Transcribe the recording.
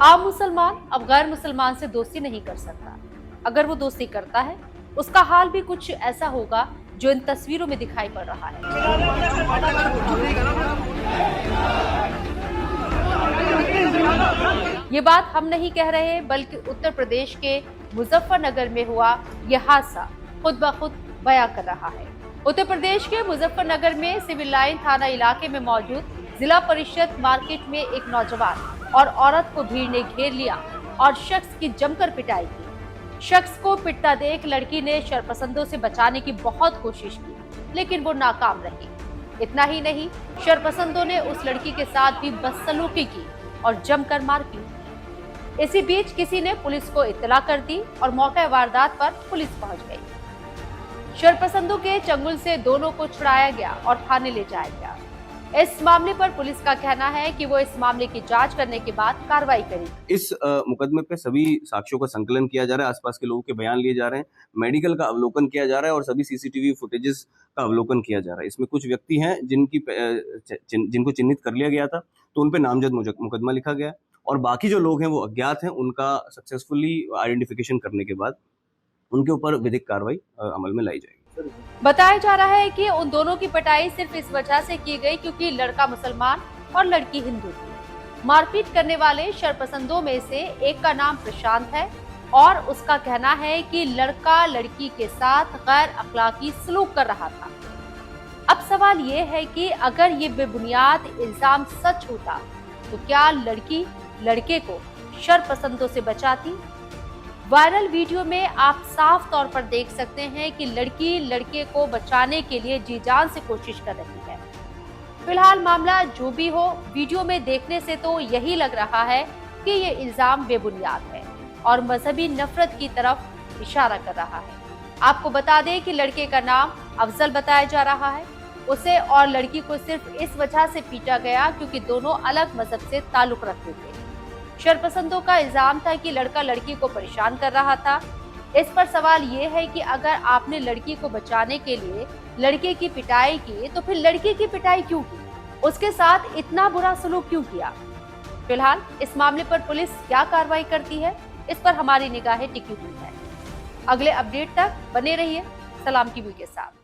आम मुसलमान अब गैर मुसलमान से दोस्ती नहीं कर सकता। अगर वो दोस्ती करता है, उसका हाल भी कुछ ऐसा होगा जो इन तस्वीरों में दिखाई पड़ रहा है। ये बात हम नहीं कह रहे, बल्कि उत्तर प्रदेश के मुजफ्फरनगर में हुआ यह हादसा खुद ब खुद बयां कर रहा है। उत्तर प्रदेश के मुजफ्फरनगर में सिविल लाइन थाना इलाके में मौजूद जिला परिषद मार्केट में एक नौजवान और औरत को भीड़ ने घेर लिया और शख्स की जमकर पिटाई की। शख्स को पिटता देख लड़की ने शरपसंदों से बचाने की बहुत कोशिश की, लेकिन वो नाकाम रही। इतना ही नहीं, शरपसंदों ने उस लड़की के साथ भी बदसलूकी की और जमकर मारपीट। इसी बीच किसी ने पुलिस को इत्तला कर दी और मौके वारदात पर पुलिस पहुंच गई। शरपसंदों के चंगुल से दोनों को छुड़ाया गया और थाने ले जाया गया। इस मामले पर पुलिस का कहना है कि वो इस मामले की जांच करने के बाद कार्रवाई करेगी। इस मुकदमे पे सभी साक्ष्यों का संकलन किया जा रहा है, आसपास के लोगों के बयान लिए जा रहे हैं, मेडिकल का अवलोकन किया जा रहा है और सभी सीसीटीवी फुटेजेस का अवलोकन किया जा रहा है। इसमें कुछ व्यक्ति हैं जिनको चिन्हित कर लिया गया था, तो उन पे नामजद मुकदमा लिखा गया और बाकी जो लोग हैं वो अज्ञात हैं। उनका सक्सेसफुली आइडेंटिफिकेशन करने के बाद उनके ऊपर विधिक कार्रवाई अमल में लाई जाएगी। बताया जा रहा है कि उन दोनों की पिटाई सिर्फ इस वजह से की गई क्योंकि लड़का मुसलमान और लड़की हिंदू थी। मारपीट करने वाले शरपसंदों में से एक का नाम प्रशांत है और उसका कहना है कि लड़का लड़की के साथ गैर अखलाकी सलूक कर रहा था। अब सवाल ये है कि अगर ये बेबुनियाद इल्जाम सच होता तो क्या लड़की लड़के को शरपसंदों से बचाती? वायरल वीडियो में आप साफ तौर पर देख सकते हैं कि लड़की लड़के को बचाने के लिए जी जान से कोशिश कर रही है। फिलहाल मामला जो भी हो, वीडियो में देखने से तो यही लग रहा है कि ये इल्जाम बेबुनियाद है और मजहबी नफरत की तरफ इशारा कर रहा है। आपको बता दें कि लड़के का नाम अफजल बताया जा रहा है। उसे और लड़की को सिर्फ इस वजह से पीटा गया क्योंकि दोनों अलग मजहब से ताल्लुक रखते थे। शरपसंदों का इल्जाम था कि लड़का लड़की को परेशान कर रहा था। इस पर सवाल ये है कि अगर आपने लड़की को बचाने के लिए लड़के की पिटाई की तो फिर लड़की की पिटाई क्यों की? उसके साथ इतना बुरा सलूक क्यों किया? फिलहाल इस मामले पर पुलिस क्या कार्रवाई करती है, इस पर हमारी निगाहें टिकी हुई है। अगले अपडेट तक बने रहिए सलाम टीवी के साथ।